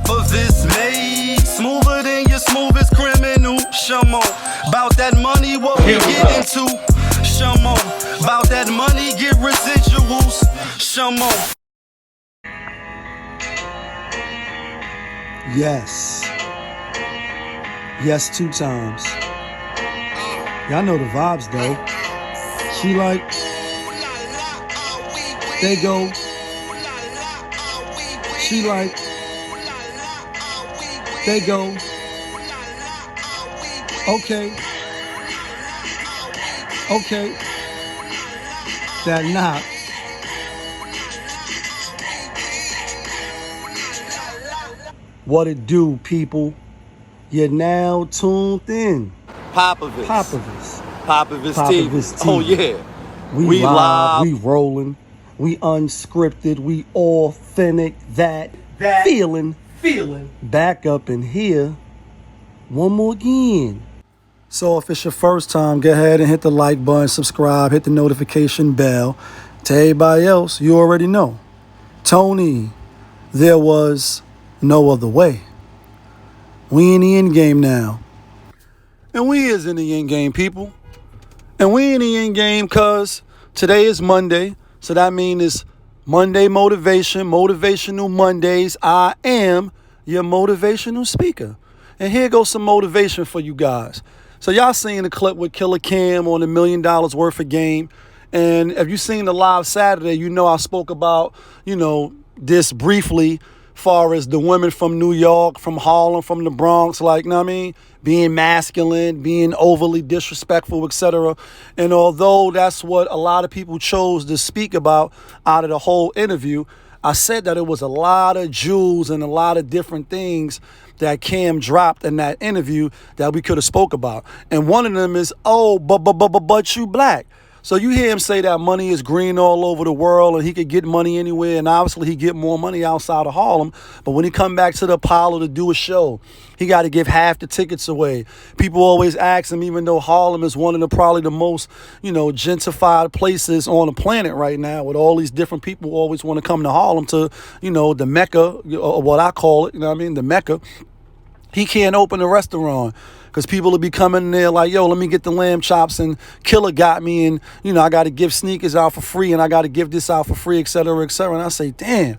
POPAVIST made smoother than your smoothest criminal. Shamo, about that money, what we get into. Shamo, about that money, get residuals. Shamo. Yes. Yes, 2 times. Y'all know the vibes though. She like, they go. She like, they go. Okay. Okay. That knock. What it do, people? You're now tuned in. POPAVIST. POPAVIST TV. TV. Oh yeah. We live, we rolling, we unscripted, we authentic, that feeling back up in here one more again. So if it's your first time, go ahead and hit the like button, subscribe, hit the notification bell. To everybody else, you already know. Tony, there was no other way. We in the end game now. And we is in the end game, people. And we in the end game because today is Monday. So that means it's Monday motivation, motivational Mondays. I am your motivational speaker. And here goes some motivation for you guys. So y'all seen the clip with Killer Cam on $1 million worth of game. And if you seen the live Saturday, you know I spoke about, this briefly, far as the women from New York, from Harlem, from the Bronx, like, you know what I mean? Being masculine, being overly disrespectful, etc. And although that's what a lot of people chose to speak about out of the whole interview, I said that it was a lot of jewels and a lot of different things that Cam dropped in that interview that we could have spoke about. And one of them is, but you black. So you hear him say that money is green all over the world and he could get money anywhere. And obviously he get more money outside of Harlem. But when he come back to the Apollo to do a show, he got to give half the tickets away. People always ask him, even though Harlem is one of probably the most, gentrified places on the planet right now, with all these different people who always want to come to Harlem to, the Mecca, or what I call it, the Mecca. He can't open a restaurant because people will be coming in there like, yo, let me get the lamb chops, and Killer got me, and, I got to give sneakers out for free, and I got to give this out for free, et cetera, et cetera. And I say, damn,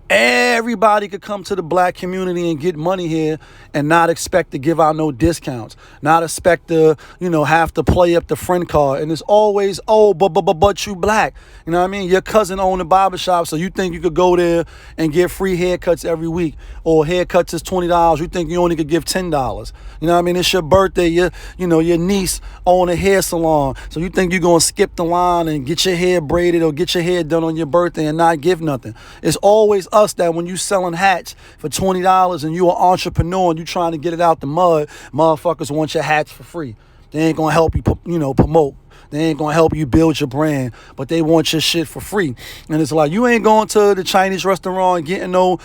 everybody could come to the black community and get money here and not expect to give out no discounts, not expect to, have to play up the friend card. And it's always, but you black. You know what I mean? Your cousin owned a barbershop, so you think you could go there and get free haircuts every week, or haircuts is $20. You think you only could give $10. You know what I mean? It's your birthday. Your niece own a hair salon, so you think you're going to skip the line and get your hair braided or get your hair done on your birthday and not give nothing. It's always us that when you selling hats for $20 and you an entrepreneur and you trying to get it out the mud, motherfuckers want your hats for free. They ain't going to help you, promote. They ain't going to help you build your brand, but they want your shit for free. And it's like, you ain't going to the Chinese restaurant and getting no,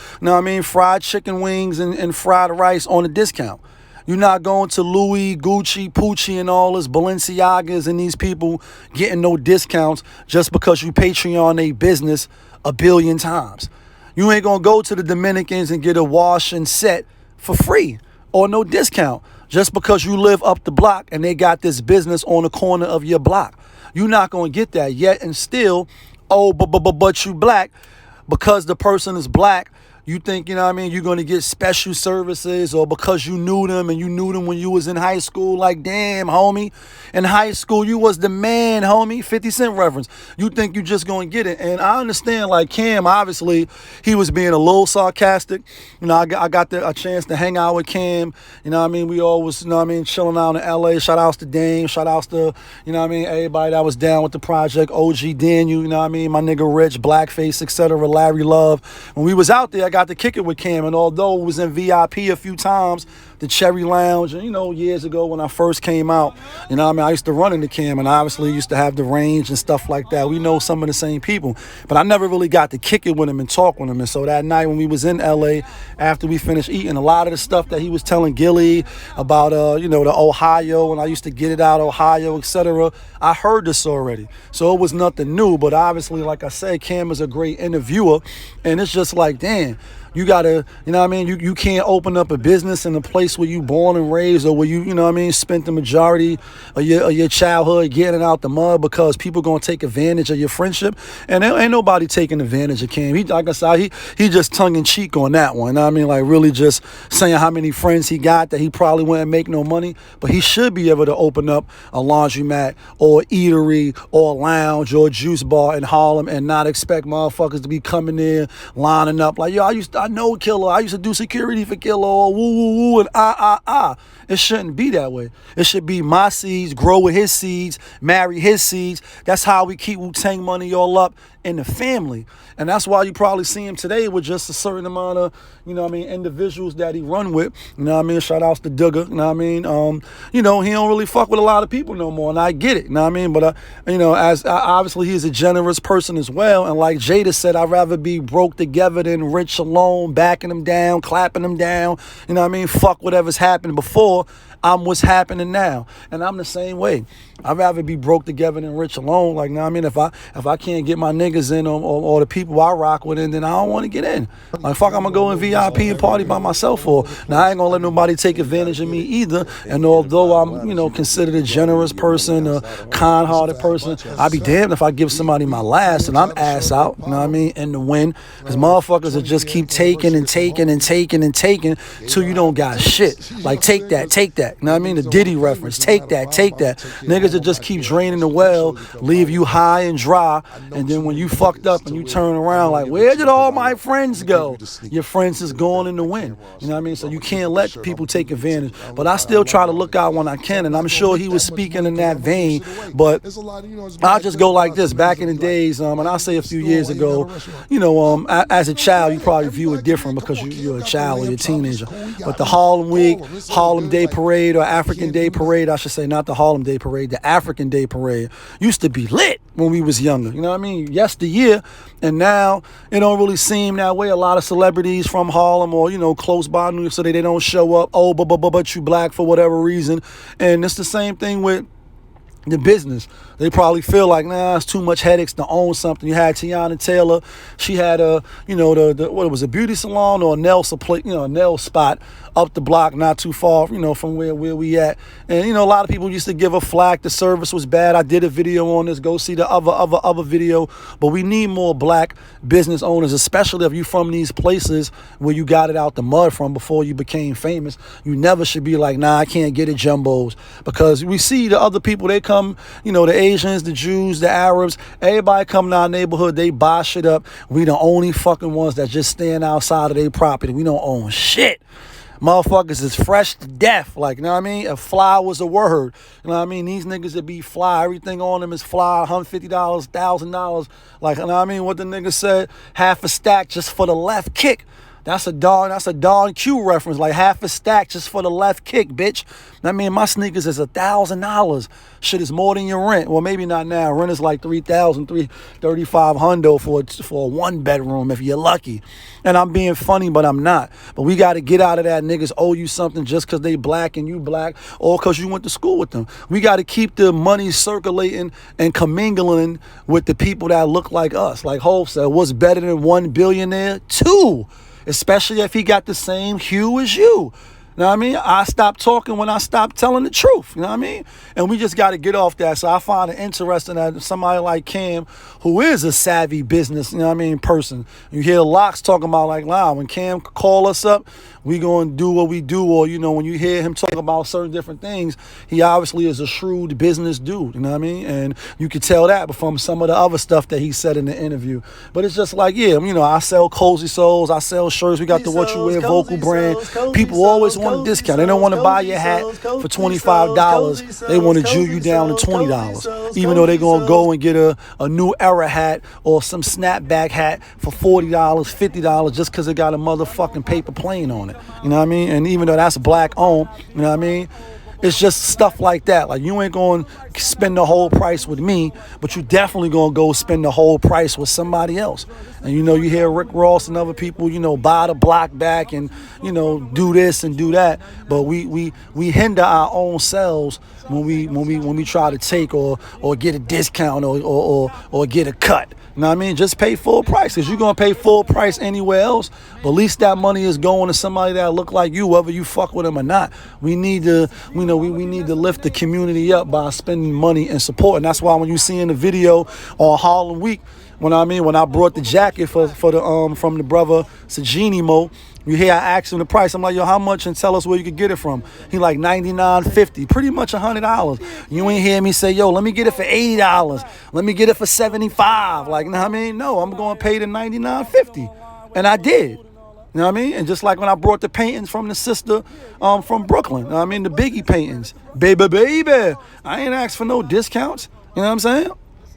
fried chicken wings and fried rice on a discount. You're not going to Louis, Gucci, Pucci, and all this Balenciagas and these people getting no discounts just because you Patreon a business 1 billion times. You ain't going to go to the Dominicans and get a wash and set for free or no discount just because you live up the block and they got this business on the corner of your block. You're not going to get that yet, and still, but you black, because the person is black. You think, you're going to get special services, or because you knew them and you knew them when you was in high school. Like, damn, homie, in high school, you was the man, homie. 50 Cent reference. You think you just going to get it. And I understand, like, Cam, obviously, he was being a little sarcastic. I got a chance to hang out with Cam. We always, chilling out in L.A. Shout outs to Dame. Shout outs to, everybody that was down with the project. OG Daniel, my nigga Rich, Blackface, etc. Larry Love. When we was out there, I got to kick it with Cam, and although it was in VIP a few times, the Cherry Lounge, and years ago when I first came out, I used to run into Cam, and obviously used to have the range and stuff like that. We know some of the same people, but I never really got to kick it with him and talk with him. And so that night when we was in LA, after we finished eating, a lot of the stuff that he was telling Gilly about, the Ohio, and I used to get it out Ohio, etc. I heard this already, so it was nothing new. But obviously, like I said, Cam is a great interviewer, and it's just like, damn, You gotta, you know what I mean? You can't open up a business in a place where you born and raised, or where you know what I mean, spent the majority of your childhood getting out the mud, because people gonna take advantage of your friendship. And there ain't nobody taking advantage of Cam. He, like I said, he just tongue in cheek on that one. You know what I mean? Like really just saying how many friends he got that he probably wouldn't make no money, but he should be able to open up a laundromat or eatery or lounge or juice bar in Harlem and not expect motherfuckers to be coming there lining up like, yo, I know Killer. I used to do security for Killer, or woo, woo, woo, and. It shouldn't be that way. It should be my seeds, grow with his seeds, marry his seeds. That's how we keep Wu-Tang money all up in the family. And that's why you probably see him today with just a certain amount of, you know what I mean, individuals that he run with. You know what I mean? Shout outs to Duggar. You know what I mean? You know, he don't really fuck with a lot of people no more, and I get it. You know what I mean? But, you know, as obviously he's a generous person as well. And like Jada said, I'd rather be broke together than rich alone, backing them down, clapping them down. You know what I mean? Fuck whatever's happened before. I'm what's happening now. And I'm the same way. I'd rather be broke together than rich alone. Like, you know what I mean? If I can't get my niggas in, or the people I rock with in, then I don't want to get in. Like, fuck, I'm going to go in VIP and party by myself. Or now I ain't going to let nobody take advantage of me either. And although I'm, you know, considered a generous person, a kind-hearted person, I'd be damned if I give somebody my last and I'm ass out, you know what I mean, in the win. Because motherfuckers will just keep taking and taking and taking and taking till you don't got shit. Like, take that. You know what I mean? The Diddy reference. Take that. Niggas that just keep draining the well, leave you high and dry, and then when you fucked up and you turn around like, where did all my friends go? Your friends is gone in the wind. You know what I mean? So you can't let people take advantage. But I still try to look out when I can, and I'm sure he was speaking in that vein. But I'll just go like this. Back in the days, and I'll say a few years ago, you know, as a child, you probably view it different because you're a child or you're a teenager. But the Harlem Week, Harlem Day Parade, or African Day Parade, I should say, not the Harlem Day Parade, the African Day Parade, used to be lit when we was younger. You know what I mean? Yesteryear, and now it don't really seem that way. A lot of celebrities from Harlem or, you know, close by New York City, they don't show up. Oh, but you black for whatever reason. And it's the same thing with the business. They probably feel like, nah, it's too much headaches to own something. You had Tiana Taylor. She had a, you know, what it was, a beauty salon or a nail spot up the block, not too far, you know, from where we at. And, you know, a lot of people used to give her flack. The service was bad. I did a video on this. Go see the other video. But we need more black business owners, especially if you from these places where you got it out the mud from before you became famous. You never should be like, nah, I can't get it jumbos. Because we see the other people, they come, you know, the Asians, the Jews, the Arabs, everybody come to our neighborhood, they buy shit up. We the only fucking ones that just stand outside of their property. We don't own shit. Motherfuckers is fresh to death. Like, you know what I mean? If fly was a word, you know what I mean? These niggas that be fly, everything on them is fly, $150, $1,000. Like, you know what I mean? What the nigga said, half a stack just for the left kick. That's a Don Q reference, like half a stack just for the left kick, bitch. I mean, my sneakers is $1,000. Shit is more than your rent. Well, maybe not now. Rent is like $3,000, $3,500 for a one bedroom if you're lucky. And I'm being funny, but I'm not. But we got to get out of that niggas owe you something just because they black and you black, or because you went to school with them. We got to keep the money circulating and commingling with the people that look like us. Like Hov said, what's better than one billionaire? Two. Especially if he got the same hue as you. You know what I mean? I stopped talking when I stopped telling the truth. You know what I mean? And we just got to get off that. So I find it interesting that somebody like Cam, who is a savvy business, you know what I mean, person. You hear Locks talking about like, wow, when Cam call us up, we going to do what we do. Or, you know, when you hear him talk about certain different things, he obviously is a shrewd business dude. You know what I mean? And you could tell that from some of the other stuff that he said in the interview. But it's just like, yeah, you know, I sell Cozy Souls. I sell shirts. We got the What You Wear vocal brand. People always want a discount. They don't want to buy your hat for $25. They want to Jew you down to $20. Even though they're going to go and get a New Era hat or some snapback hat for $40, $50 just because it got a motherfucking paper plane on it. You know what I mean? And even though that's black owned, you know what I mean? It's just stuff like that. Like, you ain't going to spend the whole price with me, but you definitely going to go spend the whole price with somebody else. And, you know, you hear Rick Ross and other people, you know, buy the block back and, you know, do this and do that. But we hinder our own selves when we try to take or get a discount or get a cut. You know what I mean? Just pay full price, because you're going to pay full price anywhere else. But at least that money is going to somebody that look like you, whether you fuck with them or not. We need to, we need to lift the community up by spending money and support. And that's why when you see in the video on Harlem Week, when I brought the jacket for the from the brother Sajini Mo, you hear I asked him the price. I'm like, yo, how much? And tell us where you could get it from. He like $99.50, pretty much $100. You ain't hear me say, yo, let me get it for $80. Let me get it for $75. Like, you know what I mean? No, I'm going to pay the $99.50. And I did. You know what I mean? And just like when I brought the paintings from the sister from Brooklyn, you know what I mean? The Biggie paintings. Baby. I ain't asked for no discounts. You know what I'm saying?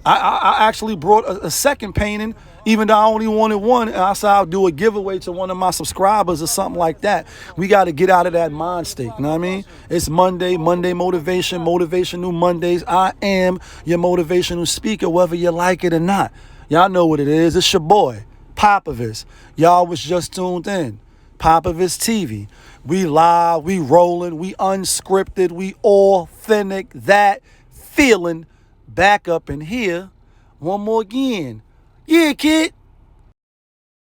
I actually brought a second painting, even though I only wanted one. And I said I'll do a giveaway to one of my subscribers or something like that. We got to get out of that mind state. You know what I mean? It's Monday motivation, motivational Mondays. I am your motivational speaker, whether you like it or not. Y'all know what it is. It's your boy, POPAVIST. Y'all was just tuned in. POPAVIST TV. We live, we rolling, we unscripted, we authentic, that feeling. Back up in here one more again. Yeah, kid.